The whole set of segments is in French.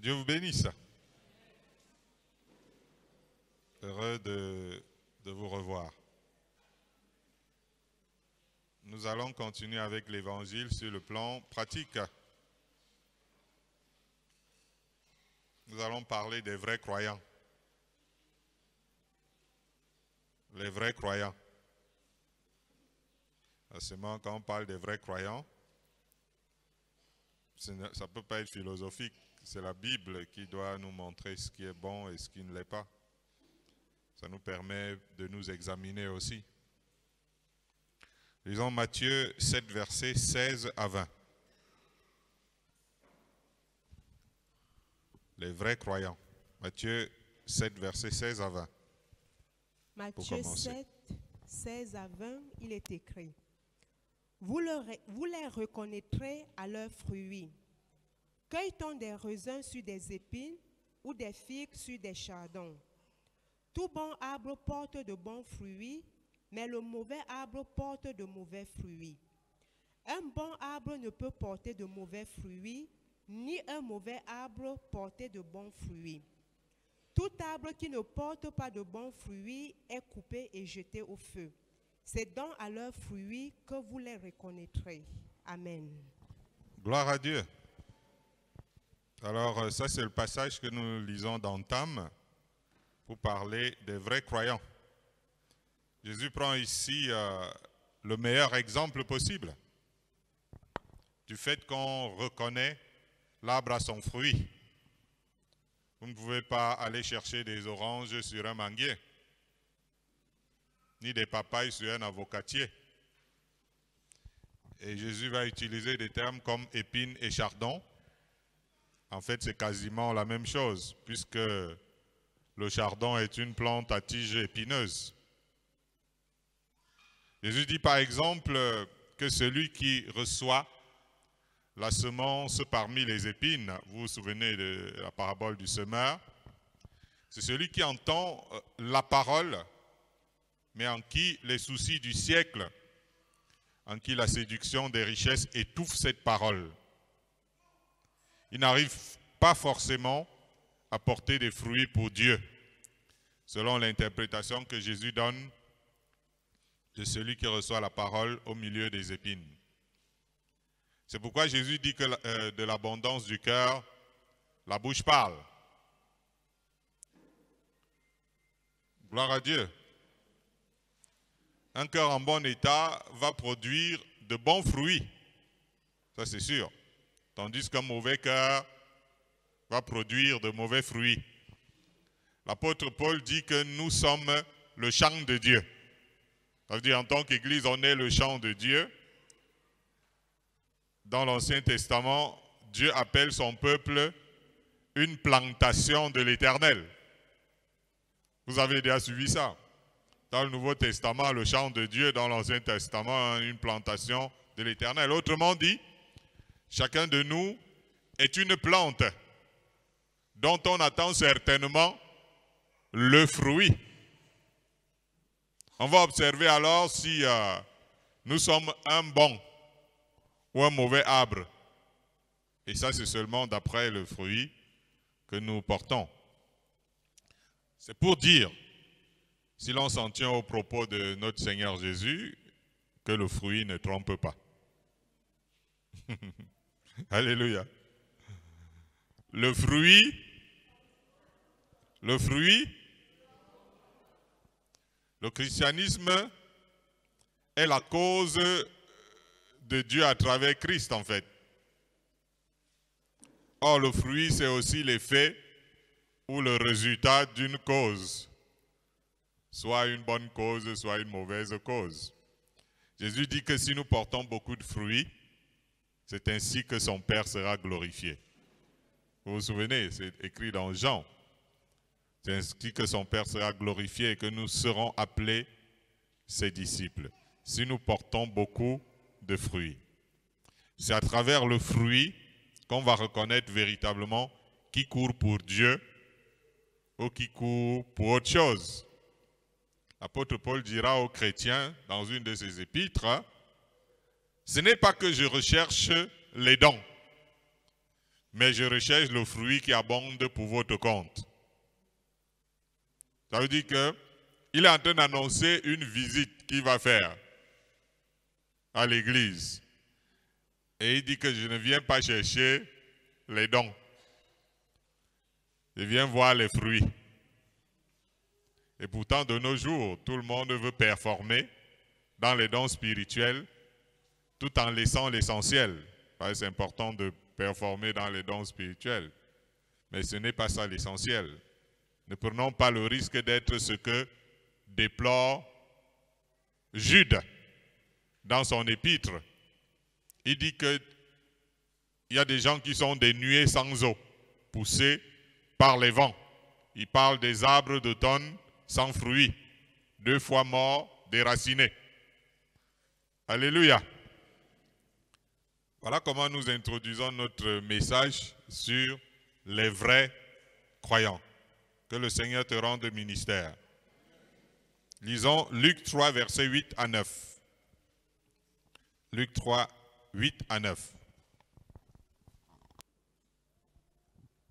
Dieu vous bénisse. Heureux de vous revoir. Nous allons continuer avec l'évangile sur le plan pratique. Nous allons parler des vrais croyants. Les vrais croyants. Seulement, quand on parle des vrais croyants, ça ne peut pas être philosophique. C'est la Bible qui doit nous montrer ce qui est bon et ce qui ne l'est pas. Ça nous permet de nous examiner aussi. Lisons Matthieu 7, versets 16 à 20. Les vrais croyants. Matthieu 7, versets 16 à 20. Matthieu 7, 16 à 20, il est écrit. Vous les reconnaîtrez à leurs fruits. Cueille-t-on des raisins sur des épines ou des figues sur des chardons? Tout bon arbre porte de bons fruits, mais le mauvais arbre porte de mauvais fruits. Un bon arbre ne peut porter de mauvais fruits, ni un mauvais arbre porter de bons fruits. Tout arbre qui ne porte pas de bons fruits est coupé et jeté au feu. C'est donc à leurs fruits que vous les reconnaîtrez. Amen. Gloire à Dieu. Alors, ça c'est le passage que nous lisons dans Tam pour parler des vrais croyants. Jésus prend ici le meilleur exemple possible du fait qu'on reconnaît l'arbre à son fruit. Vous ne pouvez pas aller chercher des oranges sur un manguier, ni des papayes sur un avocatier. Et Jésus va utiliser des termes comme épines et chardon. En fait, c'est quasiment la même chose, puisque le chardon est une plante à tige épineuse. Jésus dit par exemple que celui qui reçoit la semence parmi les épines, vous vous souvenez de la parabole du semeur, c'est celui qui entend la parole, mais en qui les soucis du siècle, en qui la séduction des richesses étouffe cette parole. Il n'arrive pas forcément à porter des fruits pour Dieu, selon l'interprétation que Jésus donne de celui qui reçoit la parole au milieu des épines. C'est pourquoi Jésus dit que de l'abondance du cœur, la bouche parle. Gloire à Dieu. Un cœur en bon état va produire de bons fruits, ça c'est sûr. Tandis qu'un mauvais cœur va produire de mauvais fruits. L'apôtre Paul dit que nous sommes le champ de Dieu. Ça veut dire en tant qu'Église, on est le champ de Dieu. Dans l'Ancien Testament, Dieu appelle son peuple une plantation de l'Éternel. Vous avez déjà suivi ça. Dans le Nouveau Testament, le champ de Dieu, dans l'Ancien Testament, une plantation de l'Éternel. Autrement dit, chacun de nous est une plante dont on attend certainement le fruit. On va observer alors si nous sommes un bon ou un mauvais arbre. Et ça, c'est seulement d'après le fruit que nous portons. C'est pour dire, si l'on s'en tient au propos de notre Seigneur Jésus, que le fruit ne trompe pas. Alléluia. Le fruit, le christianisme est la cause de Dieu à travers Christ en fait. Or le fruit c'est aussi l'effet ou le résultat d'une cause. Soit une bonne cause, soit une mauvaise cause. Jésus dit que si nous portons beaucoup de fruits, c'est ainsi que son Père sera glorifié. Vous vous souvenez, c'est écrit dans Jean. C'est ainsi que son Père sera glorifié et que nous serons appelés ses disciples. Si nous portons beaucoup de fruits. C'est à travers le fruit qu'on va reconnaître véritablement qui court pour Dieu ou qui court pour autre chose. L'apôtre Paul dira aux chrétiens dans une de ses épîtres, ce n'est pas que je recherche les dons, mais je recherche le fruit qui abonde pour votre compte. Ça veut dire qu'il est en train d'annoncer une visite qu'il va faire à l'église. Et il dit que je ne viens pas chercher les dons. Je viens voir les fruits. Et pourtant, de nos jours, tout le monde veut performer dans les dons spirituels tout en laissant l'essentiel. C'est important de performer dans les dons spirituels. Mais ce n'est pas ça l'essentiel. Ne prenons pas le risque d'être ce que déplore Jude dans son épître. Il dit qu'il y a des gens qui sont des nuées sans eau, poussés par les vents. Il parle des arbres d'automne sans fruits, 2 fois morts, déracinés. Alléluia. Voilà comment nous introduisons notre message sur les vrais croyants. Que le Seigneur te rende ministère. Lisons Luc 3, versets 8 à 9. Luc 3, 8 à 9.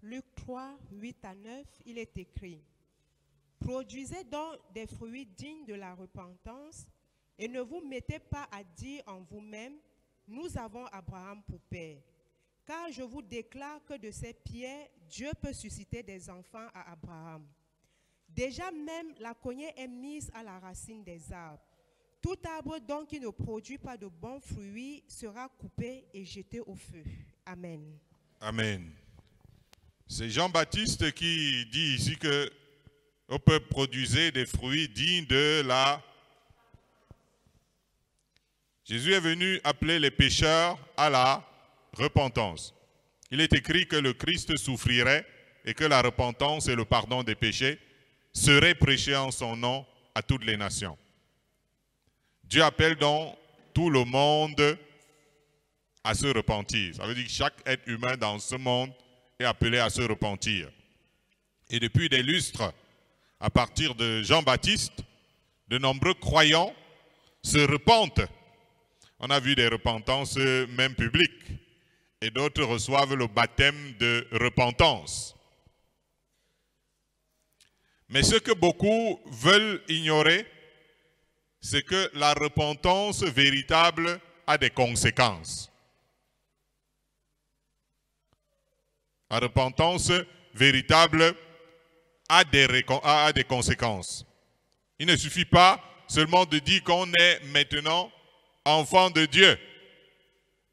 Luc 3, 8 à 9, il est écrit: Produisez donc des fruits dignes de la repentance et ne vous mettez pas à dire en vous-même: Nous avons Abraham pour père. Car je vous déclare que de ces pierres, Dieu peut susciter des enfants à Abraham. Déjà même, la cognée est mise à la racine des arbres. Tout arbre donc qui ne produit pas de bons fruits sera coupé et jeté au feu. Amen. Amen. C'est Jean-Baptiste qui dit ici que on peut produire des fruits dignes de la... Jésus est venu appeler les pécheurs à la repentance. Il est écrit que le Christ souffrirait et que la repentance et le pardon des péchés seraient prêchés en son nom à toutes les nations. Dieu appelle donc tout le monde à se repentir. Ça veut dire que chaque être humain dans ce monde est appelé à se repentir. Et depuis des lustres, à partir de Jean-Baptiste, de nombreux croyants se repentent. On a vu des repentances même publiques. Et d'autres reçoivent le baptême de repentance. Mais ce que beaucoup veulent ignorer, c'est que la repentance véritable a des conséquences. La repentance véritable a des conséquences. Il ne suffit pas seulement de dire qu'on est maintenant enfant de Dieu.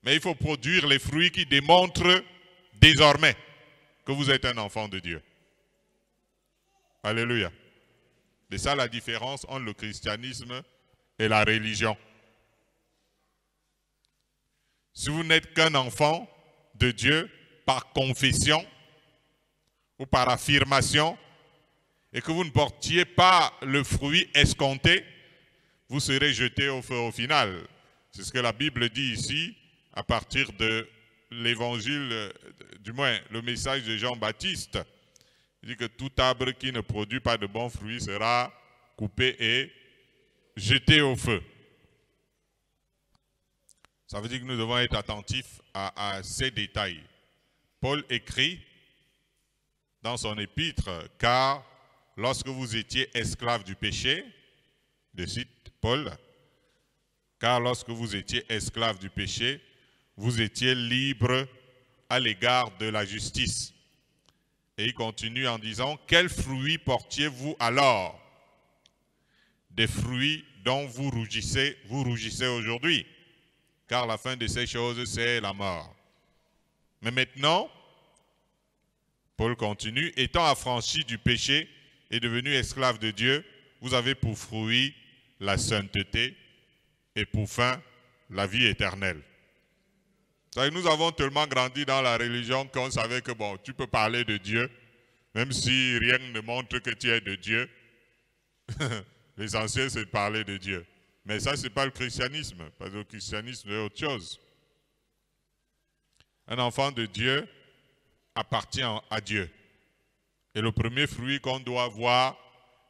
Mais il faut produire les fruits qui démontrent désormais que vous êtes un enfant de Dieu. Alléluia. C'est ça la différence entre le christianisme et la religion. Si vous n'êtes qu'un enfant de Dieu par confession ou par affirmation et que vous ne portiez pas le fruit escompté, vous serez jeté au feu au final. C'est ce que la Bible dit ici à partir de l'évangile, du moins le message de Jean-Baptiste. Il dit que tout arbre qui ne produit pas de bons fruits sera coupé et jeté au feu. Ça veut dire que nous devons être attentifs à ces détails. Paul écrit dans son épître, car lorsque vous étiez esclaves du péché, je cite Paul, car lorsque vous étiez esclaves du péché, vous étiez libres à l'égard de la justice. Et il continue en disant, quels fruits portiez-vous alors? Des fruits dont vous rougissez aujourd'hui, car la fin de ces choses, c'est la mort. Mais maintenant, Paul continue, étant affranchi du péché et devenu esclave de Dieu, vous avez pour fruit la sainteté et pour fin la vie éternelle. Nous avons tellement grandi dans la religion qu'on savait que bon, tu peux parler de Dieu, même si rien ne montre que tu es de Dieu. L'essentiel, c'est de parler de Dieu. Mais ça, ce n'est pas le christianisme, parce que le christianisme est autre chose. Un enfant de Dieu appartient à Dieu. Et le premier fruit qu'on doit voir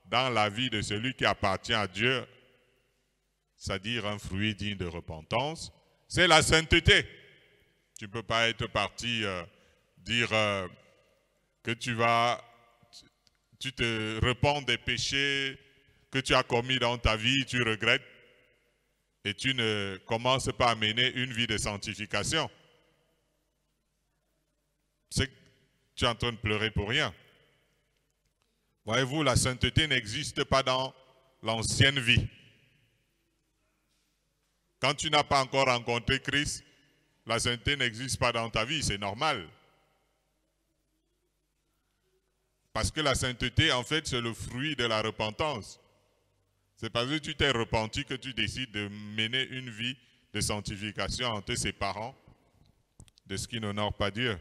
dans la vie de celui qui appartient à Dieu, c'est-à-dire un fruit digne de repentance, c'est la sainteté. Tu ne peux pas être parti dire que tu te repens des péchés que tu as commis dans ta vie, tu regrettes, et tu ne commences pas à mener une vie de sanctification. C'est que tu es en train de pleurer pour rien. Voyez-vous, la sainteté n'existe pas dans l'ancienne vie. Quand tu n'as pas encore rencontré Christ, la sainteté n'existe pas dans ta vie, c'est normal. Parce que la sainteté, en fait, c'est le fruit de la repentance. C'est parce que tu t'es repenti que tu décides de mener une vie de sanctification en te séparant de ce qui n'honore pas Dieu.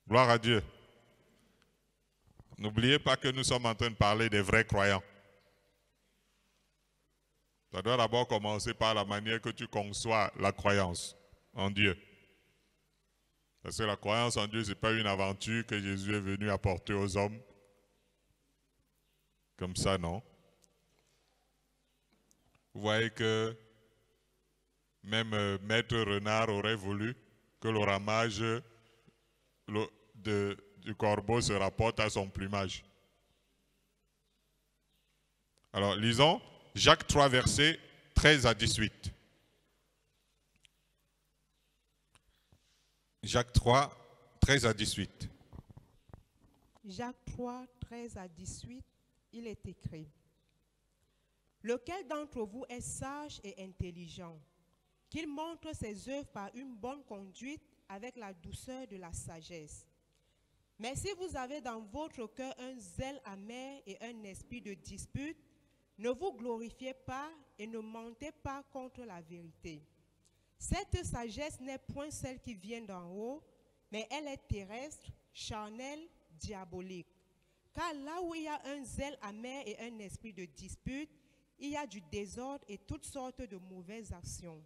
Gloire à Dieu. N'oubliez pas que nous sommes en train de parler des vrais croyants. Ça doit d'abord commencer par la manière que tu conçois la croyance en Dieu. Parce que la croyance en Dieu, ce n'est pas une aventure que Jésus est venu apporter aux hommes. Comme ça, non. Vous voyez que même Maître Renard aurait voulu que le ramage du corbeau se rapporte à son plumage. Alors, lisons Jacques 3, versets 13 à 18. Jacques 3, 13 à 18. Jacques 3, 13 à 18, il est écrit: Lequel d'entre vous est sage et intelligent, qu'il montre ses œuvres par une bonne conduite avec la douceur de la sagesse. Mais si vous avez dans votre cœur un zèle amer et un esprit de dispute, ne vous glorifiez pas et ne mentez pas contre la vérité. Cette sagesse n'est point celle qui vient d'en haut, mais elle est terrestre, charnelle, diabolique. Car là où il y a un zèle amer et un esprit de dispute, il y a du désordre et toutes sortes de mauvaises actions.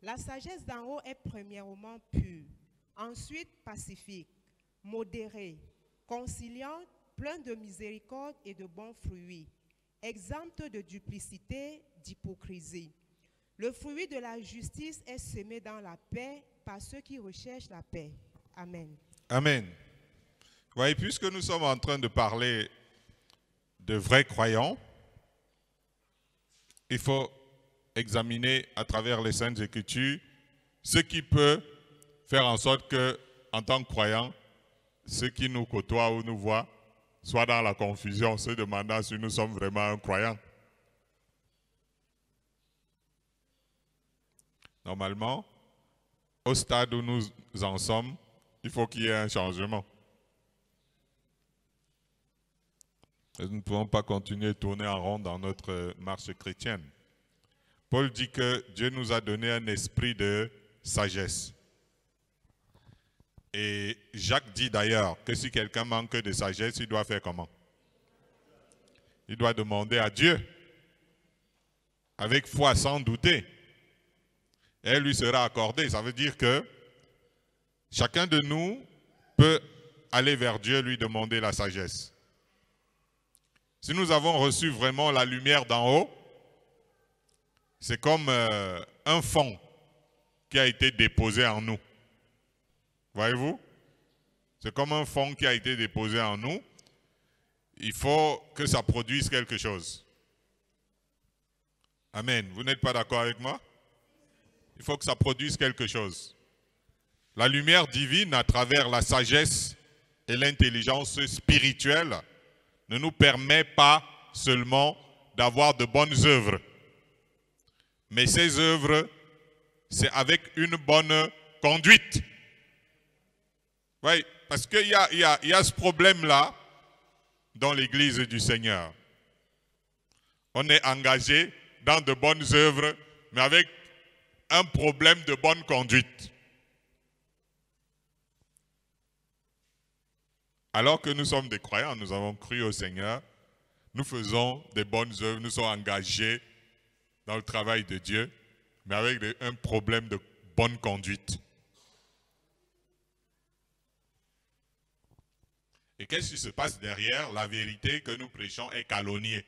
La sagesse d'en haut est premièrement pure, ensuite pacifique, modérée, conciliante, pleine de miséricorde et de bons fruits, exempte de duplicité, d'hypocrisie. Le fruit de la justice est semé dans la paix par ceux qui recherchent la paix. Amen. Amen. Vous voyez, puisque nous sommes en train de parler de vrais croyants, il faut examiner à travers les Saintes Écritures ce qui peut faire en sorte que, en tant que croyants, ceux qui nous côtoient ou nous voient soient dans la confusion, se demandant si nous sommes vraiment un croyant. Normalement, au stade où nous en sommes, il faut qu'il y ait un changement. Et nous ne pouvons pas continuer de tourner en rond dans notre marche chrétienne. Paul dit que Dieu nous a donné un esprit de sagesse. Et Jacques dit d'ailleurs que si quelqu'un manque de sagesse, il doit faire comment? Il doit demander à Dieu, avec foi, sans douter. Et elle lui sera accordée. Ça veut dire que chacun de nous peut aller vers Dieu, lui demander la sagesse. Si nous avons reçu vraiment la lumière d'en haut, c'est comme un fond qui a été déposé en nous. Voyez-vous? C'est comme un fond qui a été déposé en nous. Il faut que ça produise quelque chose. Amen. Vous n'êtes pas d'accord avec moi? Il faut que ça produise quelque chose. La lumière divine, à travers la sagesse et l'intelligence spirituelle, ne nous permet pas seulement d'avoir de bonnes œuvres. Mais ces œuvres, c'est avec une bonne conduite. Oui, parce qu'il y a ce problème-là dans l'Église du Seigneur. On est engagé dans de bonnes œuvres, mais avec un problème de bonne conduite. Alors que nous sommes des croyants, nous avons cru au Seigneur, nous faisons des bonnes œuvres, nous sommes engagés dans le travail de Dieu, mais avec un problème de bonne conduite. Et qu'est-ce qui se passe derrière? La vérité que nous prêchons est calomniée.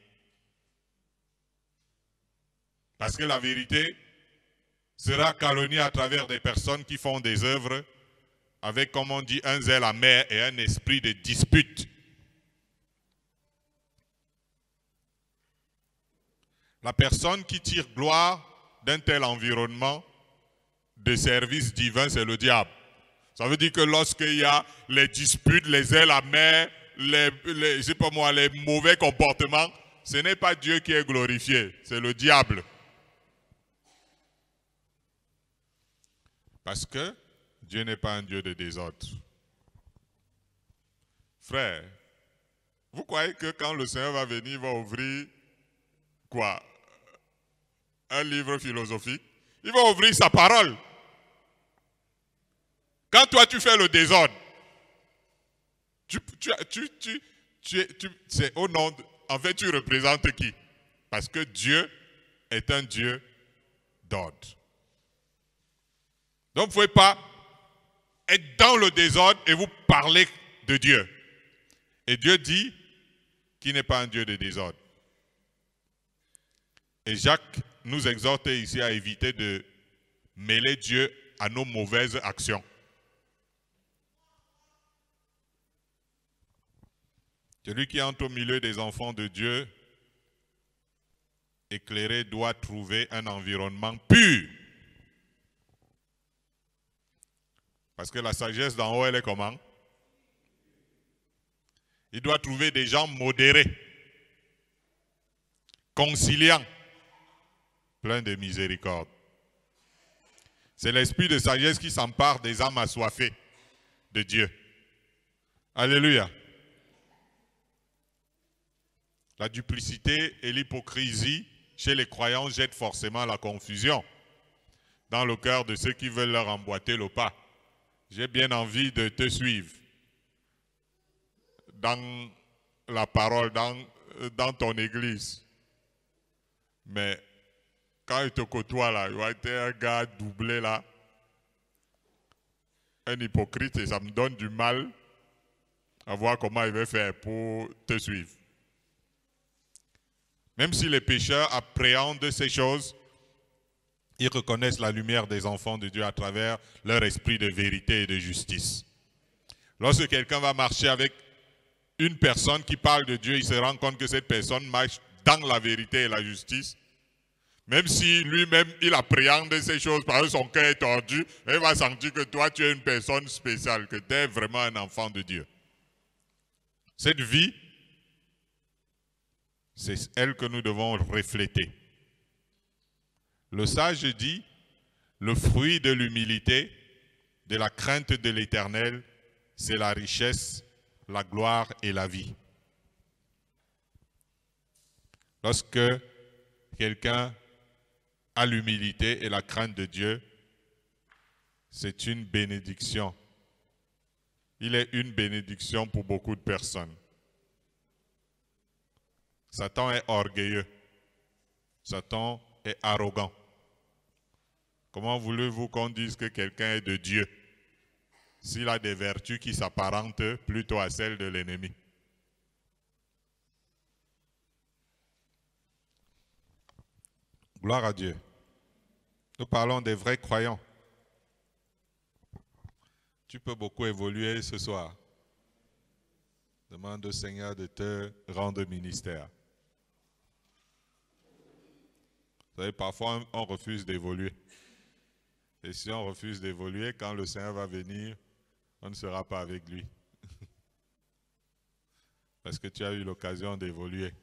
Parce que la vérité sera calomniée à travers des personnes qui font des œuvres avec, comme on dit, un zèle amer et un esprit de dispute. La personne qui tire gloire d'un tel environnement de service divin, c'est le diable. Ça veut dire que lorsqu'il y a les disputes, les zèles amers, je sais pas moi, les mauvais comportements, ce n'est pas Dieu qui est glorifié, c'est le diable. Parce que Dieu n'est pas un Dieu de désordre. Frère, vous croyez que quand le Seigneur va venir, il va ouvrir quoi? Un livre philosophique? Il va ouvrir sa parole. Quand toi tu fais le désordre, c'est au nom de, en fait tu représentes qui? Parce que Dieu est un Dieu d'ordre. Donc vous ne pouvez pas être dans le désordre et vous parler de Dieu. Et Dieu dit qu'il n'est pas un Dieu de désordre. Et Jacques nous exhorte ici à éviter de mêler Dieu à nos mauvaises actions. Celui qui entre au milieu des enfants de Dieu, éclairé, doit trouver un environnement pur. Parce que la sagesse d'en haut, elle est comment? Il doit trouver des gens modérés, conciliants, pleins de miséricorde. C'est l'esprit de sagesse qui s'empare des âmes assoiffées de Dieu. Alléluia. La duplicité et l'hypocrisie chez les croyants jettent forcément la confusion dans le cœur de ceux qui veulent leur emboîter le pas. J'ai bien envie de te suivre dans la parole, dans ton église. Mais quand il te côtoie là, il va être un gars doublé là, un hypocrite, et ça me donne du mal à voir comment il va faire pour te suivre. Même si les pécheurs appréhendent ces choses, ils reconnaissent la lumière des enfants de Dieu à travers leur esprit de vérité et de justice. Lorsque quelqu'un va marcher avec une personne qui parle de Dieu, il se rend compte que cette personne marche dans la vérité et la justice. Même si lui-même, il appréhende ces choses parce que son cœur est tordu, il va sentir que toi, tu es une personne spéciale, que tu es vraiment un enfant de Dieu. Cette vie, c'est elle que nous devons refléter. Le sage dit, le fruit de l'humilité, de la crainte de l'Éternel, c'est la richesse, la gloire et la vie. Lorsque quelqu'un a l'humilité et la crainte de Dieu, c'est une bénédiction. Il est une bénédiction pour beaucoup de personnes. Satan est orgueilleux. Satan est arrogant. Comment voulez-vous qu'on dise que quelqu'un est de Dieu s'il a des vertus qui s'apparentent plutôt à celles de l'ennemi? Gloire à Dieu. Nous parlons des vrais croyants. Tu peux beaucoup évoluer ce soir. Demande au Seigneur de te rendre ministère. Vous savez, parfois on refuse d'évoluer. Et si on refuse d'évoluer, quand le Seigneur va venir, on ne sera pas avec lui. Parce que tu as eu l'occasion d'évoluer.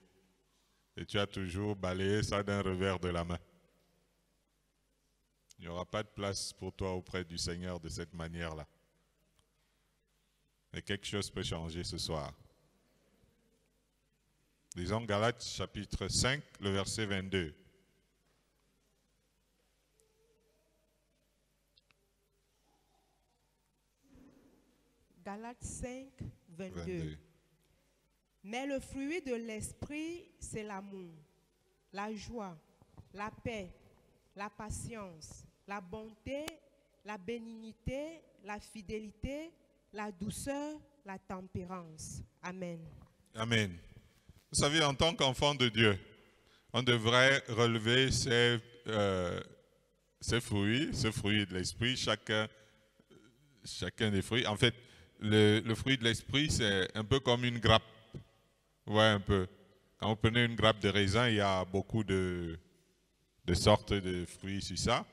Et tu as toujours balayé ça d'un revers de la main. Il n'y aura pas de place pour toi auprès du Seigneur de cette manière-là. Mais quelque chose peut changer ce soir. Lisons Galates chapitre 5, le verset 22. Galates 5, 22. Mais le fruit de l'esprit, c'est l'amour, la joie, la paix, la patience, la bonté, la bénignité, la fidélité, la douceur, la tempérance. Amen. Amen. Vous savez, en tant qu'enfant de Dieu, on devrait relever ces fruits de l'esprit. chacun des fruits. En fait, le fruit de l'esprit, c'est un peu comme une grappe. Ouais, un peu. Quand vous prenez une grappe de raisin, il y a beaucoup de sortes de fruits sur ça.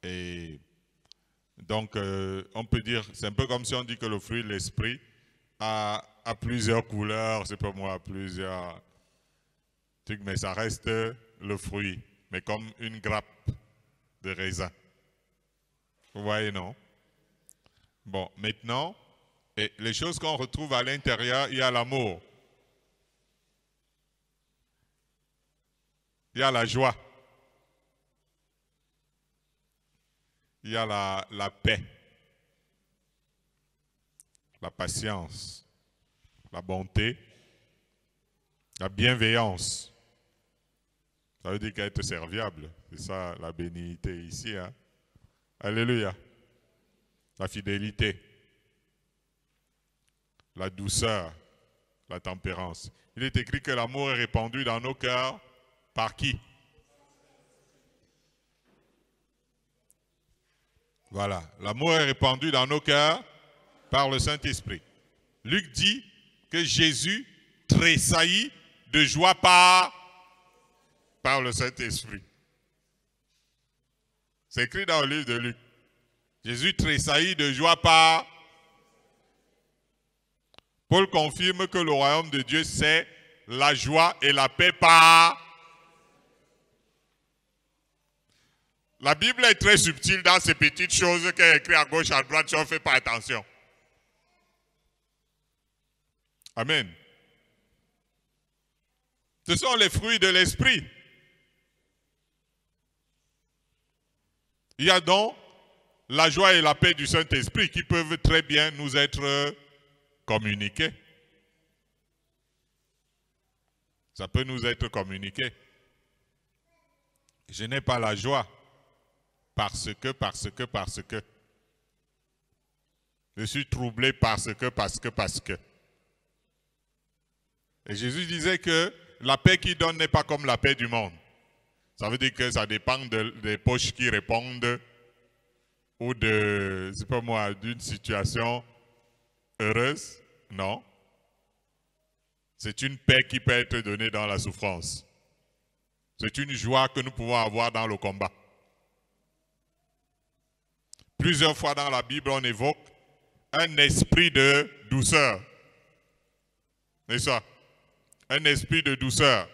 Et donc, on peut dire, c'est un peu comme si on dit que le fruit de l'esprit a plusieurs couleurs, c'est pas moi, plusieurs trucs, mais ça reste le fruit, mais comme une grappe de raisin. Vous voyez, non? Bon, maintenant, et les choses qu'on retrouve à l'intérieur, il y a l'amour. Il y a la joie. Il y a la paix. La patience. La bonté. La bienveillance. Ça veut dire qu'être serviable. C'est ça la bénignité ici. Hein? Alléluia. La fidélité. La douceur. La tempérance. Il est écrit que l'amour est répandu dans nos cœurs. Par qui? Voilà. L'amour est répandu dans nos cœurs par le Saint-Esprit. Luc dit que Jésus tressaillit de joie par le Saint-Esprit. C'est écrit dans le livre de Luc. Jésus tressaillit de joie par... Paul confirme que le royaume de Dieu, c'est la joie et la paix par... La Bible est très subtile dans ces petites choses qu'elle est écrite à gauche, à droite, si on ne fait pas attention. Amen. Ce sont les fruits de l'esprit. Il y a donc la joie et la paix du Saint-Esprit qui peuvent très bien nous être communiqués. Ça peut nous être communiqué. Je n'ai pas la joie parce que. Je suis troublé parce que. Et Jésus disait que la paix qu'il donne n'est pas comme la paix du monde. Ça veut dire que ça dépend des poches qui répondent ou de, c'est pas moi, d'une situation heureuse. Non. C'est une paix qui peut être donnée dans la souffrance. C'est une joie que nous pouvons avoir dans le combat. Plusieurs fois dans la Bible, on évoque un esprit de douceur. C'est ça. Un esprit de douceur.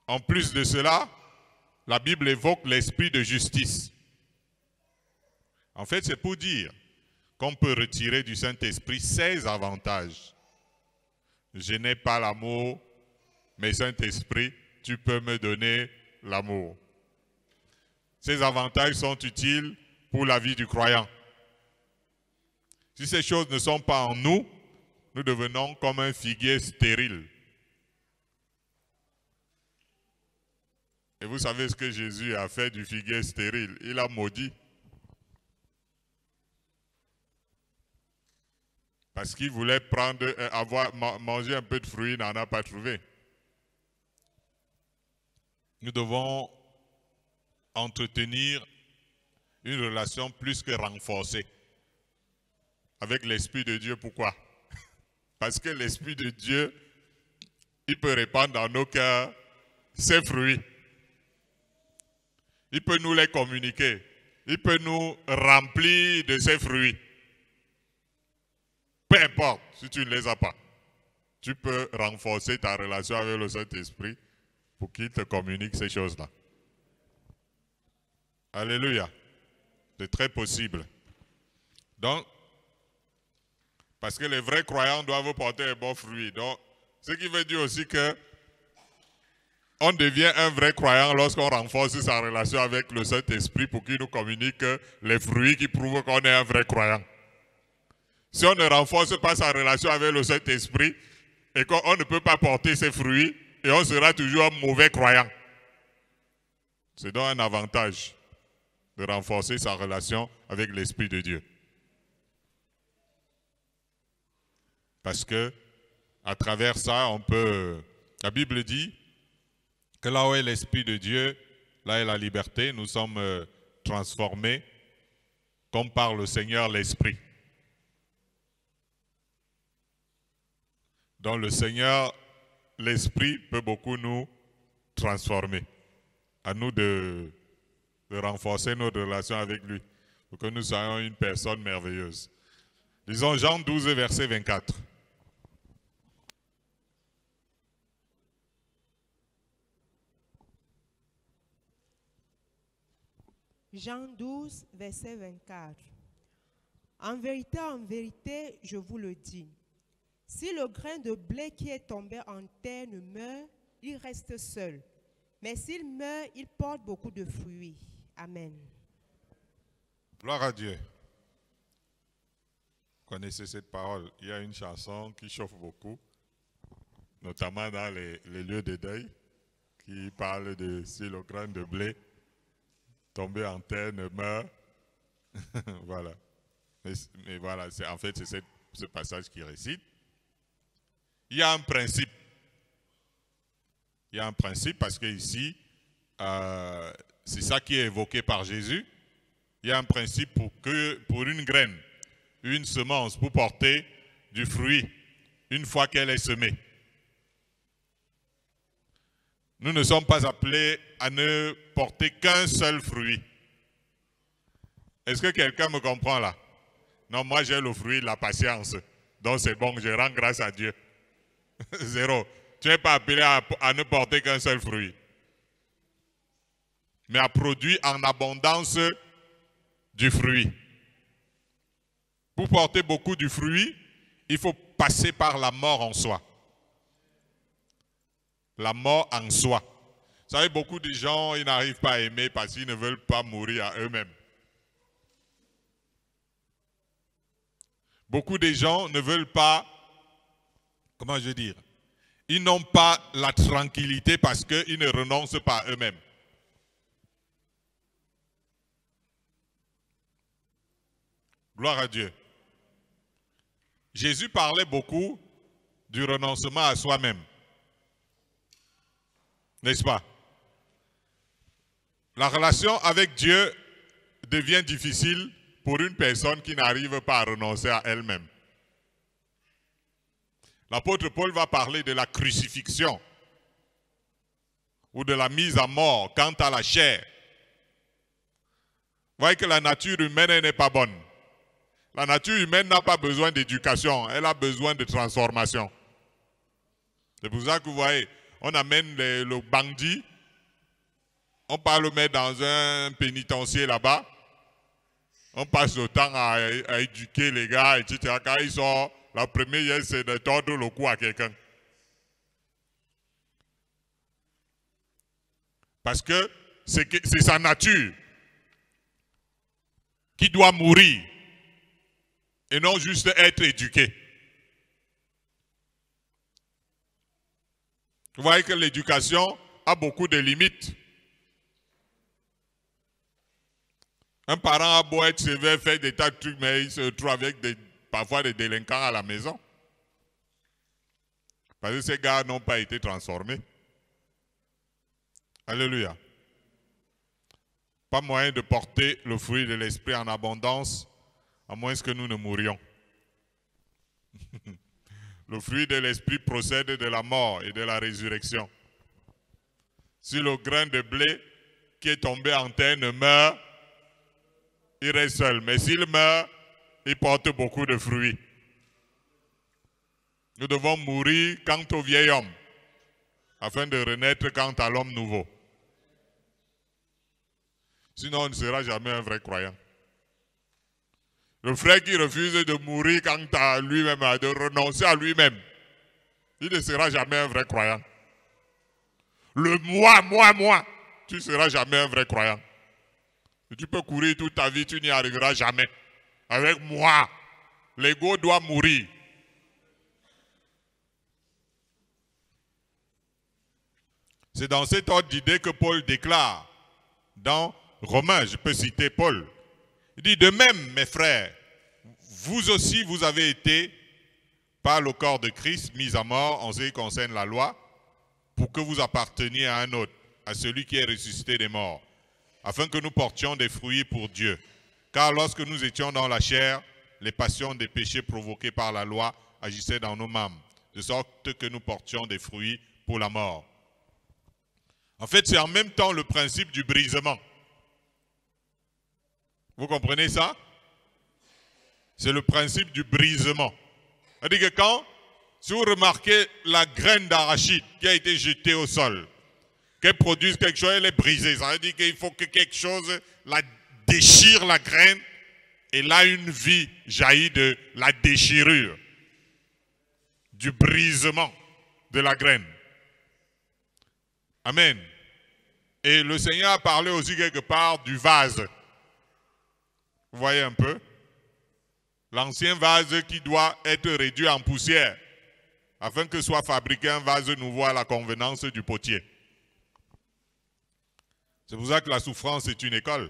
En plus de cela, la Bible évoque l'esprit de justice. En fait, c'est pour dire qu'on peut retirer du Saint-Esprit 16 avantages. Je n'ai pas l'amour, mais Saint-Esprit, tu peux me donner l'amour. Ces avantages sont utiles pour la vie du croyant. Si ces choses ne sont pas en nous, nous devenons comme un figuier stérile. Et vous savez ce que Jésus a fait du figuier stérile? Il a maudit. Parce qu'il voulait manger un peu de fruits, il n'en a pas trouvé. Nous devons entretenir une relation plus que renforcée avec l'Esprit de Dieu. Pourquoi? Parce que l'Esprit de Dieu, il peut répandre dans nos cœurs ses fruits. Il peut nous les communiquer. Il peut nous remplir de ses fruits. Peu importe si tu ne les as pas. Tu peux renforcer ta relation avec le Saint-Esprit pour qu'il te communique ces choses-là. Alléluia. C'est très possible. Donc, parce que les vrais croyants doivent porter un bon fruit. Donc, ce qui veut dire aussi que on devient un vrai croyant lorsqu'on renforce sa relation avec le Saint-Esprit pour qu'il nous communique les fruits qui prouvent qu'on est un vrai croyant. Si on ne renforce pas sa relation avec le Saint-Esprit et qu'on ne peut pas porter ses fruits, et on sera toujours un mauvais croyant. C'est donc un avantage de renforcer sa relation avec l'Esprit de Dieu. Parce que à travers ça, on peut... La Bible dit que là où est l'Esprit de Dieu, là est la liberté. Nous sommes transformés comme par le Seigneur l'Esprit. Donc le Seigneur l'Esprit peut beaucoup nous transformer. À nous de renforcer notre relation avec lui pour que nous soyons une personne merveilleuse. Lisons Jean 12, verset 24. Jean 12, verset 24. En vérité, je vous le dis, si le grain de blé qui est tombé en terre ne meurt, il reste seul. Mais s'il meurt, il porte beaucoup de fruits. Amen. Gloire à Dieu. Vous connaissez cette parole. Il y a une chanson qui chauffe beaucoup, notamment dans les lieux de deuil, qui parle de si le grain de blé tombé en terre ne meurt. Voilà. Mais voilà, en fait, c'est ce passage qui récite. Il y a un principe. Il y a un principe parce que ici, c'est ça qui est évoqué par Jésus. Il y a un principe pour une graine, une semence, pour porter du fruit une fois qu'elle est semée. Nous ne sommes pas appelés à ne porter qu'un seul fruit. Est-ce que quelqu'un me comprend là? Non, moi j'ai le fruit de la patience. Donc c'est bon, je rends grâce à Dieu. Zéro. Tu n'es pas appelé à ne porter qu'un seul fruit, mais à produire en abondance du fruit. Pour porter beaucoup de fruit, il faut passer par la mort en soi. La mort en soi. Vous savez, beaucoup de gens, ils n'arrivent pas à aimer parce qu'ils ne veulent pas mourir à eux-mêmes. Beaucoup de gens ne veulent pas, comment je veux dire, ils n'ont pas la tranquillité parce qu'ils ne renoncent pas à eux-mêmes. Gloire à Dieu. Jésus parlait beaucoup du renoncement à soi-même. N'est-ce pas? La relation avec Dieu devient difficile pour une personne qui n'arrive pas à renoncer à elle-même. L'apôtre Paul va parler de la crucifixion ou de la mise à mort quant à la chair. Vous voyez que la nature humaine n'est pas bonne. La nature humaine n'a pas besoin d'éducation, elle a besoin de transformation. C'est pour ça que vous voyez, on amène le bandit, on part le mettre dans un pénitencier là-bas, on passe le temps à éduquer les gars, etc. Quand ils sortent, la première, c'est de tordre le cou à quelqu'un. Parce que c'est sa nature qui doit mourir et non juste être éduqué. Vous voyez que l'éducation a beaucoup de limites. Un parent a beau être sévère, faire des tas de trucs, mais il se retrouve avec parfois des délinquants à la maison. Parce que ces gars n'ont pas été transformés. Alléluia. Pas moyen de porter le fruit de l'esprit en abondance, à moins que nous ne mourions. Le fruit de l'esprit procède de la mort et de la résurrection. Si le grain de blé qui est tombé en terre ne meurt, il reste seul. Mais s'il meurt, il porte beaucoup de fruits. Nous devons mourir quant au vieil homme, afin de renaître quant à l'homme nouveau. Sinon, on ne sera jamais un vrai croyant. Le frère qui refuse de mourir quant à lui-même, de renoncer à lui-même, il ne sera jamais un vrai croyant. Le moi, tu ne seras jamais un vrai croyant. Tu peux courir toute ta vie, tu n'y arriveras jamais. Avec moi, l'ego doit mourir. C'est dans cet ordre d'idée que Paul déclare dans Romains, je peux citer Paul. Il dit, de même, mes frères, vous aussi, vous avez été, par le corps de Christ, mis à mort en ce qui concerne la loi, pour que vous apparteniez à un autre, à celui qui est ressuscité des morts, afin que nous portions des fruits pour Dieu. Car lorsque nous étions dans la chair, les passions des péchés provoqués par la loi agissaient dans nos membres, de sorte que nous portions des fruits pour la mort. En fait, c'est en même temps le principe du brisement. Vous comprenez ça? C'est le principe du brisement. C'est-à-dire que si vous remarquez la graine d'arachide qui a été jetée au sol, qu'elle produise quelque chose, elle est brisée. Ça veut dire qu'il faut que quelque chose la déchire la graine, et là une vie jaillit de la déchirure, du brisement de la graine. Amen. Et le Seigneur a parlé aussi quelque part du vase. Vous voyez un peu? L'ancien vase qui doit être réduit en poussière afin que soit fabriqué un vase nouveau à la convenance du potier. C'est pour ça que la souffrance est une école.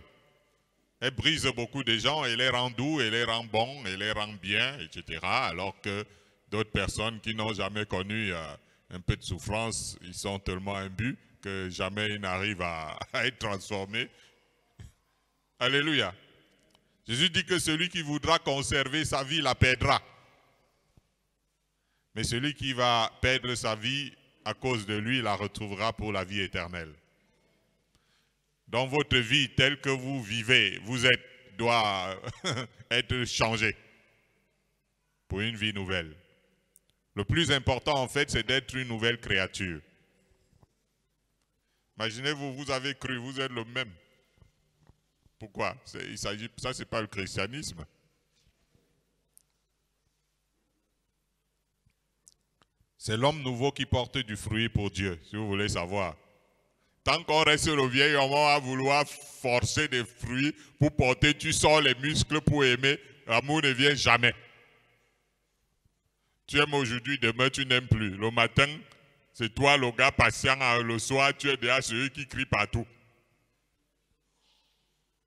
Elle brise beaucoup de gens, elle les rend doux, elle les rend bons, elle les rend bien, etc. Alors que d'autres personnes qui n'ont jamais connu un peu de souffrance, ils sont tellement imbus que jamais ils n'arrivent à être transformés. Alléluia. Jésus dit que celui qui voudra conserver sa vie la perdra. Mais celui qui va perdre sa vie à cause de lui la retrouvera pour la vie éternelle. Dans votre vie telle que vous vivez, doit être changé pour une vie nouvelle. Le plus important en fait, c'est d'être une nouvelle créature. Imaginez-vous, vous avez cru, vous êtes le même. Pourquoi? Ça, c'est pas le christianisme. C'est l'homme nouveau qui porte du fruit pour Dieu, si vous voulez savoir. Tant qu'on reste le vieil homme à vouloir forcer des fruits pour porter, tu sors les muscles pour aimer, l'amour ne vient jamais. Tu aimes aujourd'hui, demain tu n'aimes plus. Le matin, c'est toi le gars patient, le soir tu es déjà celui qui crie partout.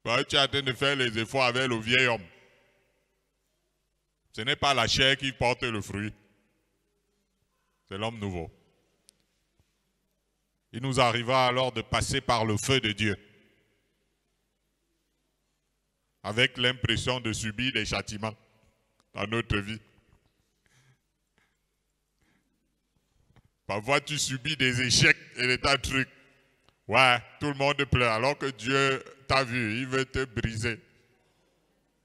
Tu es en train de faire les efforts avec le vieil homme. Ce n'est pas la chair qui porte le fruit. C'est l'homme nouveau. Il nous arrivera alors de passer par le feu de Dieu, avec l'impression de subir des châtiments dans notre vie. Parfois, tu subis des échecs et des tas de trucs. Ouais, tout le monde pleure, alors que Dieu t'a vu, il veut te briser.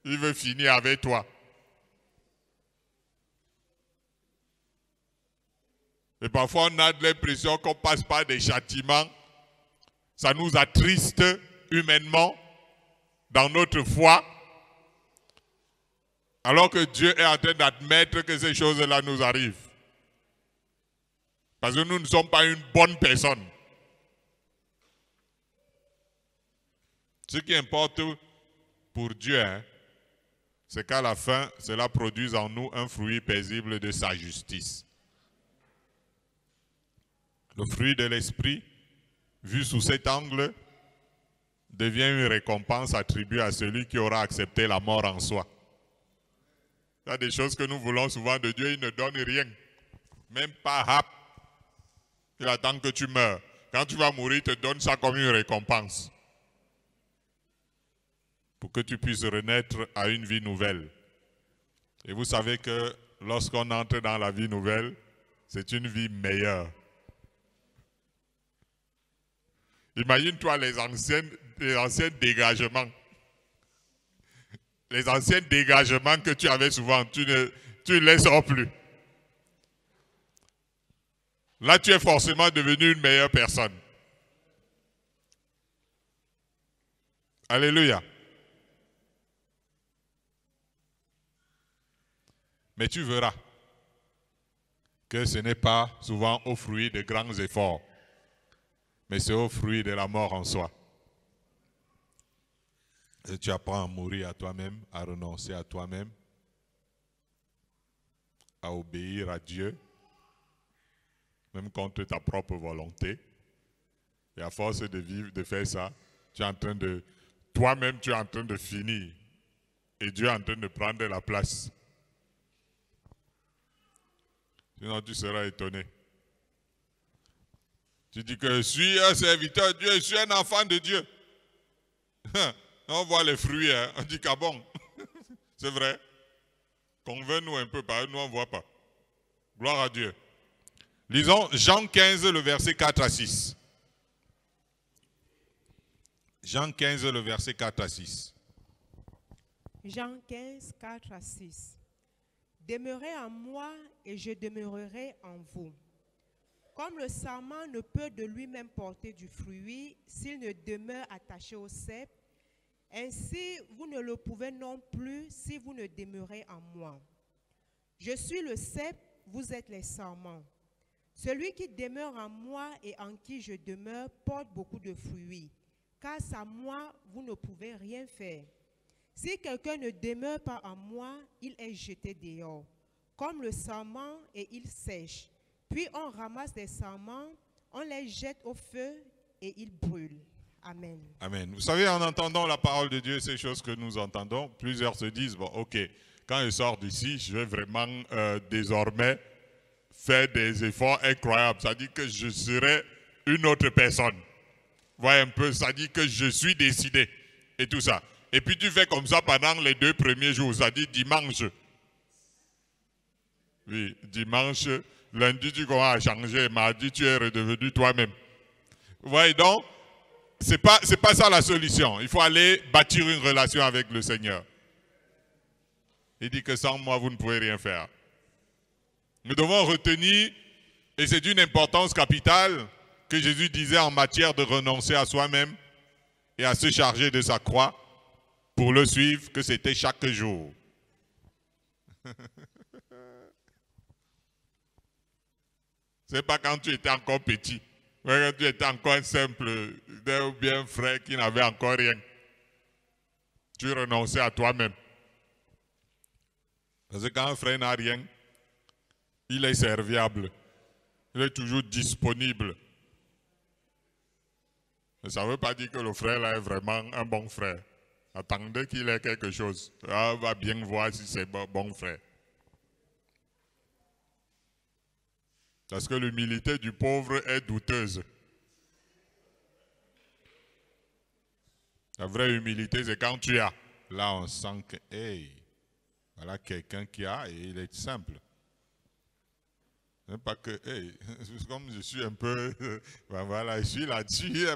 Il veut finir avec toi. Et parfois, on a l'impression qu'on passe par des châtiments. Ça nous attriste humainement dans notre foi. Alors que Dieu est en train d'admettre que ces choses-là nous arrivent. Parce que nous ne sommes pas une bonne personne. Ce qui importe pour Dieu, c'est qu'à la fin, cela produise en nous un fruit paisible de sa justice. Le fruit de l'esprit, vu sous cet angle, devient une récompense attribuée à celui qui aura accepté la mort en soi. Il y a des choses que nous voulons souvent de Dieu, il ne donne rien. Même pas hap. Il attend que tu meurs. Quand tu vas mourir, il te donne ça comme une récompense. Pour que tu puisses renaître à une vie nouvelle. Et vous savez que lorsqu'on entre dans la vie nouvelle, c'est une vie meilleure. Imagine-toi les anciens dégagements. Les anciens dégagements que tu avais souvent, tu ne les sors plus. Là, tu es forcément devenu une meilleure personne. Alléluia. Mais tu verras que ce n'est pas souvent au fruit de grands efforts, mais c'est au fruit de la mort en soi. Et tu apprends à mourir à toi-même, à renoncer à toi-même, à obéir à Dieu, même contre ta propre volonté. Et à force de vivre, de faire ça, toi-même tu es en train de finir. Et Dieu est en train de prendre la place. Sinon tu seras étonné. Tu dis que je suis un serviteur de Dieu, je suis un enfant de Dieu. On voit les fruits, hein, on dit qu'à bon. C'est vrai. Convainc-nous un peu, parce que nous on ne voit pas. Gloire à Dieu. Lisons Jean 15, le verset 4 à 6. Jean 15, le verset 4 à 6. Jean 15, 4 à 6. Demeurez en moi et je demeurerai en vous. Comme le sarment ne peut de lui-même porter du fruit s'il ne demeure attaché au cep, ainsi vous ne le pouvez non plus si vous ne demeurez en moi. Je suis le cep, vous êtes les sarments. Celui qui demeure en moi et en qui je demeure porte beaucoup de fruits, car sans moi vous ne pouvez rien faire. Si quelqu'un ne demeure pas en moi, il est jeté dehors, comme le sarment, et il sèche. Puis on ramasse des sarments, on les jette au feu et ils brûlent. Amen. Amen. Vous savez, en entendant la parole de Dieu, ces choses que nous entendons, plusieurs se disent, bon, ok, quand je sors d'ici, je vais vraiment désormais faire des efforts incroyables. Ça dit que je serai une autre personne. Voyez un peu, ça dit que je suis décidé et tout ça. Et puis tu fais comme ça pendant les 2 premiers jours, ça dit dimanche. Oui, dimanche, lundi tu commences à changer, mardi tu es redevenu toi-même. Vous voyez donc, c'est pas ça la solution. Il faut aller bâtir une relation avec le Seigneur. Il dit que sans moi vous ne pouvez rien faire. Nous devons retenir, et c'est d'une importance capitale, que Jésus disait en matière de renoncer à soi-même et à se charger de sa croix pour le suivre, que c'était chaque jour. C'est pas quand tu étais encore petit, quand tu étais encore un simple, ou bien frère qui n'avait encore rien. Tu renonçais à toi-même. Parce que quand un frère n'a rien, il est serviable. Il est toujours disponible. Mais ça ne veut pas dire que le frère là est vraiment un bon frère. Attendez qu'il ait quelque chose. On va bien voir si c'est bon frère. Parce que l'humilité du pauvre est douteuse. La vraie humilité, c'est quand tu as. Là, on sent que, hey, voilà quelqu'un qui a et il est simple. Pas que, hey, comme je suis un peu, ben voilà, je suis là-dessus.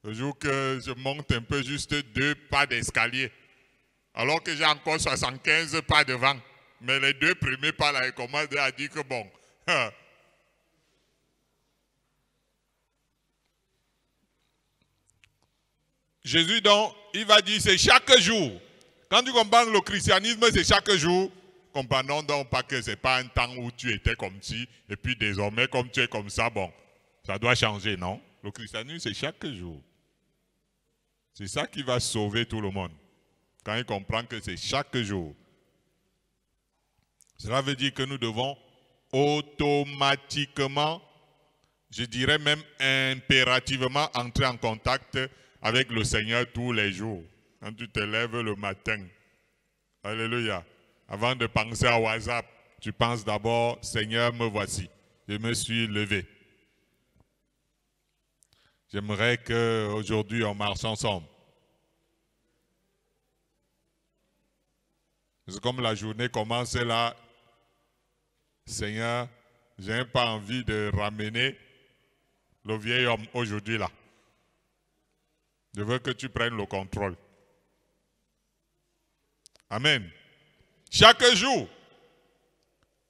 Le jour que je monte un peu juste 2 pas d'escalier, alors que j'ai encore 75 pas devant. Mais les 2 premiers pas là, il commence à dire que bon. Jésus donc, il va dire c'est chaque jour. Quand tu comprends le christianisme, c'est chaque jour. Comprenons donc pas que ce n'est pas un temps où tu étais comme ci, et puis désormais, comme tu es comme ça, bon, ça doit changer, non? Le christianisme, c'est chaque jour. C'est ça qui va sauver tout le monde. Quand il comprend que c'est chaque jour. Cela veut dire que nous devons automatiquement, je dirais même impérativement, entrer en contact avec le Seigneur tous les jours. Quand tu te lèves le matin, alléluia, avant de penser à WhatsApp, tu penses d'abord, Seigneur, me voici, je me suis levé. J'aimerais qu'aujourd'hui on marche ensemble. C'est comme la journée commence là, Seigneur, je n'ai pas envie de ramener le vieil homme aujourd'hui là. Je veux que tu prennes le contrôle. Amen. Chaque jour,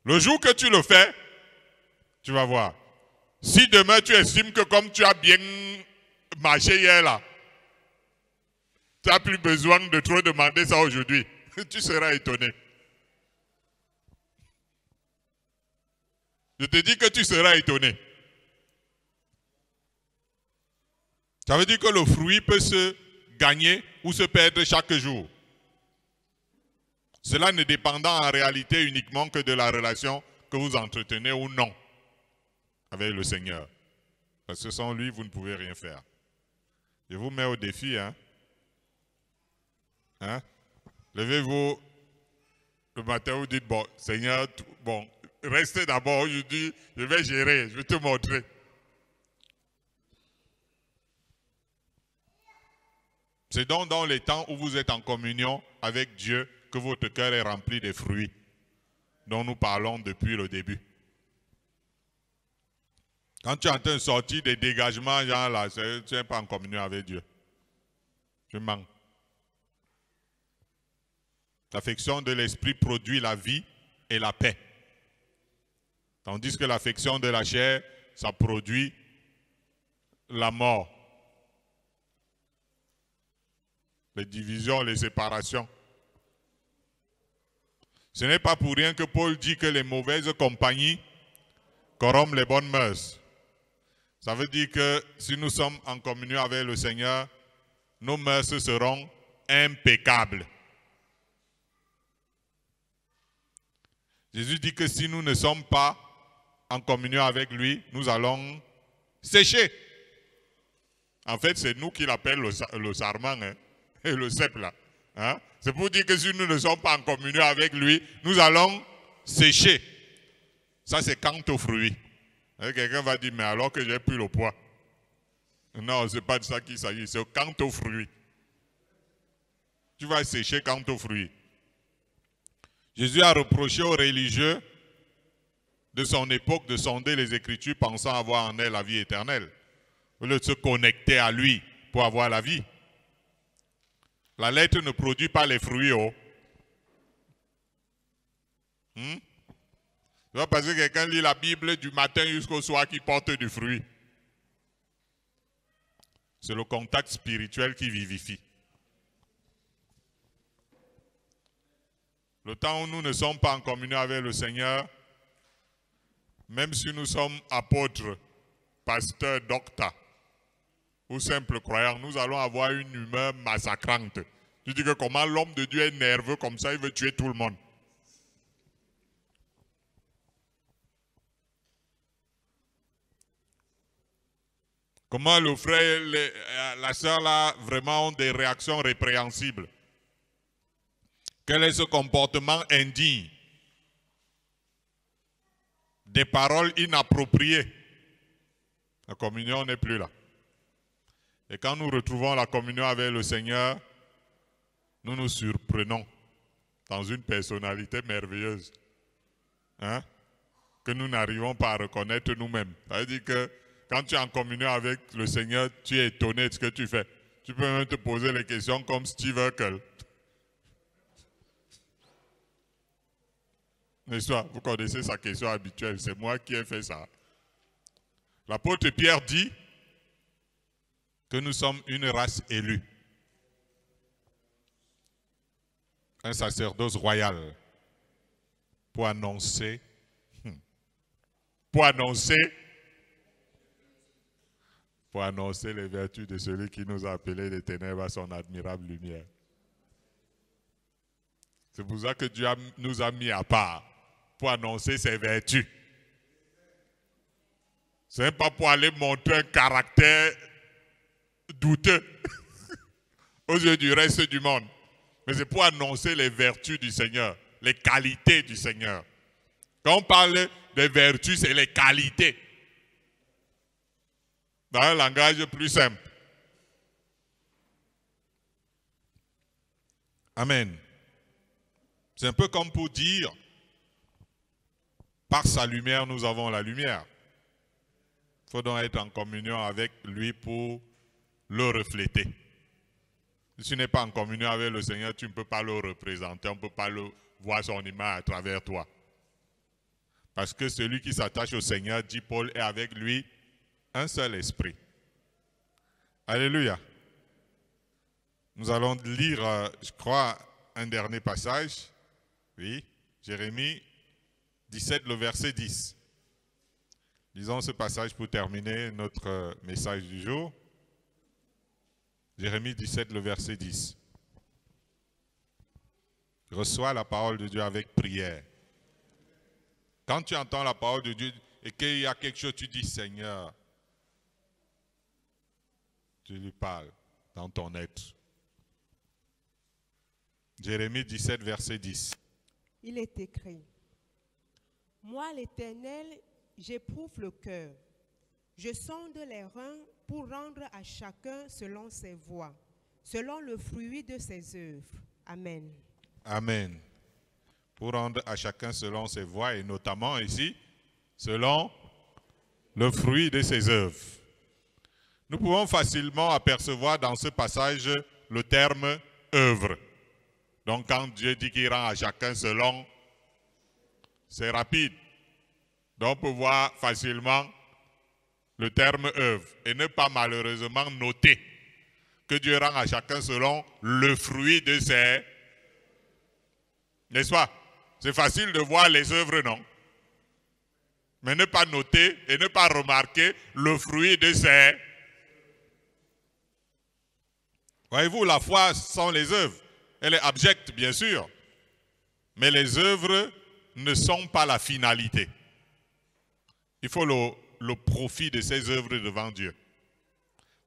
le jour que tu le fais, tu vas voir. Si demain tu estimes que comme tu as bien marché hier là, tu n'as plus besoin de trop demander ça aujourd'hui, tu seras étonné. Je te dis que tu seras étonné. Ça veut dire que le fruit peut se gagner ou se perdre chaque jour. Cela ne dépendant en réalité uniquement que de la relation que vous entretenez ou non avec le Seigneur. Parce que sans lui, vous ne pouvez rien faire. Je vous mets au défi. Levez-vous le matin, vous dites, bon, Seigneur, bon, restez d'abord aujourd'hui, je vais gérer, je vais te montrer. C'est donc dans les temps où vous êtes en communion avec Dieu que votre cœur est rempli des fruits dont nous parlons depuis le début. Quand tu es en train de sortir des dégagements, genre là, tu n'es pas en communion avec Dieu. Tu manques. L'affection de l'esprit produit la vie et la paix. Tandis que l'affection de la chair, ça produit la mort. Les divisions, les séparations. Ce n'est pas pour rien que Paul dit que les mauvaises compagnies corrompent les bonnes mœurs. Ça veut dire que si nous sommes en communion avec le Seigneur, nos mœurs seront impeccables. Jésus dit que si nous ne sommes pas en communion avec lui, nous allons sécher. En fait, c'est nous qui l'appelons le sarment, hein, et le cep là. Hein? C'est pour dire que si nous ne sommes pas en communion avec lui, nous allons sécher. Ça, c'est quant aux fruits. Quelqu'un va dire, mais alors que j'ai pris le poids. Non, ce n'est pas de ça qu'il s'agit, c'est quant aux fruits. Tu vas sécher quant aux fruits. Jésus a reproché aux religieux de son époque de sonder les Écritures pensant avoir en elles la vie éternelle, au lieu de se connecter à lui pour avoir la vie. La lettre ne produit pas les fruits. Oh. C'est pas parce que quelqu'un lit la Bible du matin jusqu'au soir qu'il porte du fruit. C'est le contact spirituel qui vivifie. Le temps où nous ne sommes pas en communion avec le Seigneur, même si nous sommes apôtres, pasteurs, docteurs ou simples croyants, nous allons avoir une humeur massacrante. Tu dis que comment l'homme de Dieu est nerveux comme ça, il veut tuer tout le monde. Comment le frère et la sœur là vraiment ont des réactions répréhensibles. Quel est ce comportement indigne? Des paroles inappropriées. La communion n'est plus là. Et quand nous retrouvons la communion avec le Seigneur, nous nous surprenons dans une personnalité merveilleuse. Hein? Que nous n'arrivons pas à reconnaître nous-mêmes. Ça veut dire que quand tu es en communion avec le Seigneur, tu es étonné de ce que tu fais. Tu peux même te poser les questions comme Steve Urkel. N'est-ce pas? Vous connaissez sa question habituelle. C'est moi qui ai fait ça. L'apôtre Pierre dit que nous sommes une race élue. Un sacerdoce royal. Pour annoncer les vertus de celui qui nous a appelés des ténèbres à son admirable lumière. C'est pour ça que Dieu nous a mis à part, pour annoncer ses vertus. Ce n'est pas pour aller montrer un caractère douteux aux yeux du reste du monde, mais c'est pour annoncer les vertus du Seigneur, les qualités du Seigneur. Quand on parle des vertus, c'est les qualités. Dans un langage plus simple. Amen. C'est un peu comme pour dire, par sa lumière, nous avons la lumière. Il faut donc être en communion avec lui pour le refléter. Si tu n'es pas en communion avec le Seigneur, tu ne peux pas le représenter, on ne peut pas voir son image à travers toi. Parce que celui qui s'attache au Seigneur, dit Paul, est avec lui un seul esprit. Alléluia. Nous allons lire, je crois, un dernier passage. Oui, Jérémie 17, le verset 10. Lisons ce passage pour terminer notre message du jour. Jérémie 17, le verset 10. Reçois la parole de Dieu avec prière. Quand tu entends la parole de Dieu et qu'il y a quelque chose, tu dis Seigneur, tu lui parles dans ton être. Jérémie 17, verset 10. Il est écrit, moi l'Éternel, j'éprouve le cœur. Je sonde les reins pour rendre à chacun selon ses voies, selon le fruit de ses œuvres. Amen. Amen. Pour rendre à chacun selon ses voies et notamment ici, selon le fruit de ses œuvres. Nous pouvons facilement apercevoir dans ce passage le terme œuvre. Donc quand Dieu dit qu'il rend à chacun selon, c'est rapide. Donc on peut voir facilement le terme œuvre et ne pas malheureusement noter que Dieu rend à chacun selon le fruit de ses... N'est-ce pas? C'est facile de voir les œuvres, non? Mais ne pas noter et ne pas remarquer le fruit de ses... Voyez-vous, la foi sans les œuvres, elle est abjecte, bien sûr. Mais les œuvres ne sont pas la finalité. Il faut le profit de ces œuvres devant Dieu.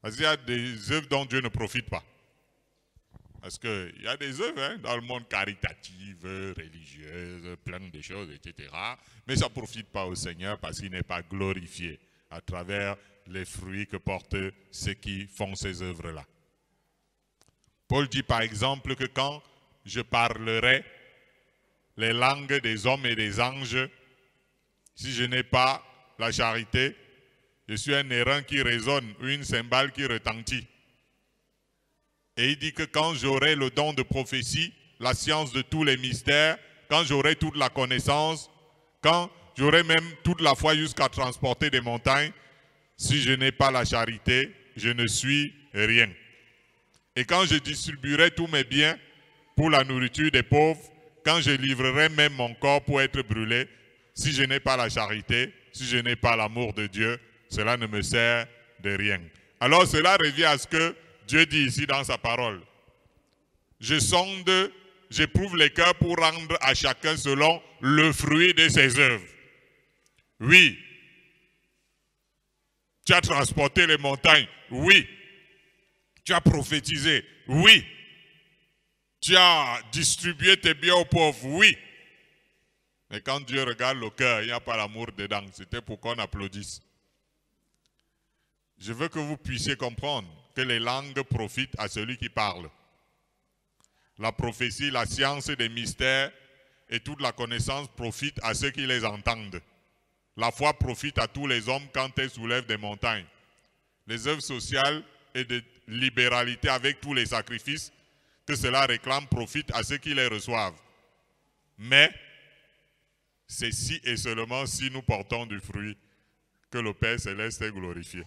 Parce qu'il y a des œuvres dont Dieu ne profite pas. Parce qu'il y a des œuvres dans le monde caritatif, religieuses, plein de choses, etc. Mais ça ne profite pas au Seigneur parce qu'il n'est pas glorifié à travers les fruits que portent ceux qui font ces œuvres-là. Paul dit par exemple que quand je parlerai les langues des hommes et des anges, si je n'ai pas la charité, je suis un airain qui résonne ou une cymbale qui retentit. Et il dit que quand j'aurai le don de prophétie, la science de tous les mystères, quand j'aurai toute la connaissance, quand j'aurai même toute la foi jusqu'à transporter des montagnes, si je n'ai pas la charité, je ne suis rien. Et quand je distribuerai tous mes biens pour la nourriture des pauvres, quand je livrerai même mon corps pour être brûlé, si je n'ai pas la charité, si je n'ai pas l'amour de Dieu, cela ne me sert de rien. Alors cela revient à ce que Dieu dit ici dans sa parole. Je sonde, j'éprouve les cœurs pour rendre à chacun selon le fruit de ses œuvres. Oui. Tu as transporté les montagnes. Oui. Tu as prophétisé. Oui. Tu as distribué tes biens aux pauvres. Oui. Mais quand Dieu regarde le cœur, il n'y a pas l'amour dedans. C'était pour qu'on applaudisse. Je veux que vous puissiez comprendre que les langues profitent à celui qui parle. La prophétie, la science des mystères et toute la connaissance profitent à ceux qui les entendent. La foi profite à tous les hommes quand elle soulève des montagnes. Les œuvres sociales et de libéralité avec tous les sacrifices que cela réclame profitent à ceux qui les reçoivent. Mais c'est si et seulement si nous portons du fruit que le Père Céleste est glorifié.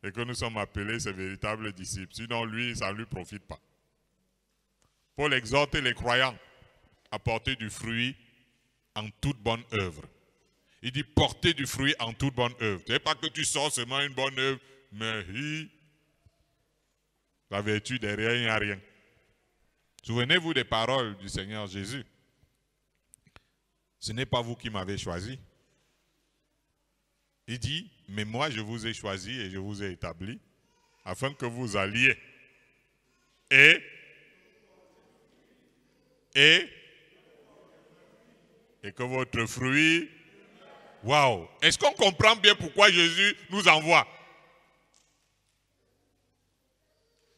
Et que nous sommes appelés ses véritables disciples. Sinon, lui, ça ne lui profite pas. Paul exhorte les croyants à porter du fruit en toute bonne œuvre. Il dit porter du fruit en toute bonne œuvre. Ce n'est pas que tu sors seulement une bonne œuvre, mais la vertu derrière, il n'y a rien. Souvenez-vous des paroles du Seigneur Jésus. Ce n'est pas vous qui m'avez choisi. Il dit, mais moi je vous ai choisi et je vous ai établi afin que vous alliez et que votre fruit... Waouh! Est-ce qu'on comprend bien pourquoi Jésus nous envoie?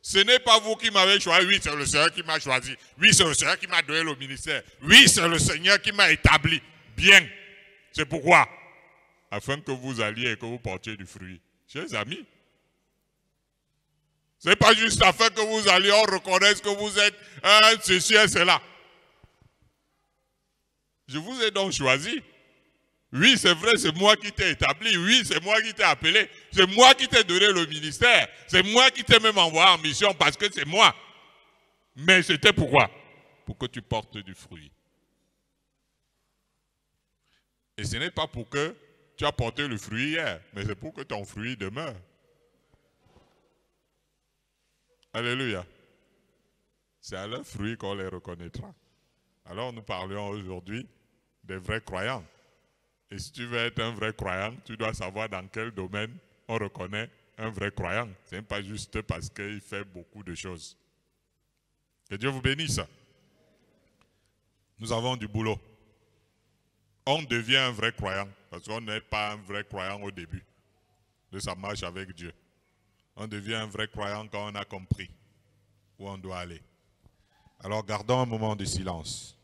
Ce n'est pas vous qui m'avez choisi. Oui, c'est le Seigneur qui m'a choisi. Oui, c'est le Seigneur qui m'a donné le ministère. Oui, c'est le Seigneur qui m'a établi. Bien. C'est pourquoi? Afin que vous alliez et que vous portiez du fruit. Chers amis, ce n'est pas juste afin que vous alliez, on reconnaisse que vous êtes ceci et cela. Je vous ai donc choisi. Oui, c'est vrai, c'est moi qui t'ai établi. Oui, c'est moi qui t'ai appelé. C'est moi qui t'ai donné le ministère. C'est moi qui t'ai même envoyé en mission parce que c'est moi. Mais c'était pourquoi? Pour que tu portes du fruit. Et ce n'est pas pour que tu as porté le fruit hier, mais c'est pour que ton fruit demeure. Alléluia. C'est à leurs fruits qu'on les reconnaîtra. Alors nous parlons aujourd'hui des vrais croyants. Et si tu veux être un vrai croyant, tu dois savoir dans quel domaine on reconnaît un vrai croyant. Ce n'est pas juste parce qu'il fait beaucoup de choses. Que Dieu vous bénisse. Nous avons du boulot. On devient un vrai croyant parce qu'on n'est pas un vrai croyant au début de sa marche avec Dieu. On devient un vrai croyant quand on a compris où on doit aller. Alors gardons un moment de silence.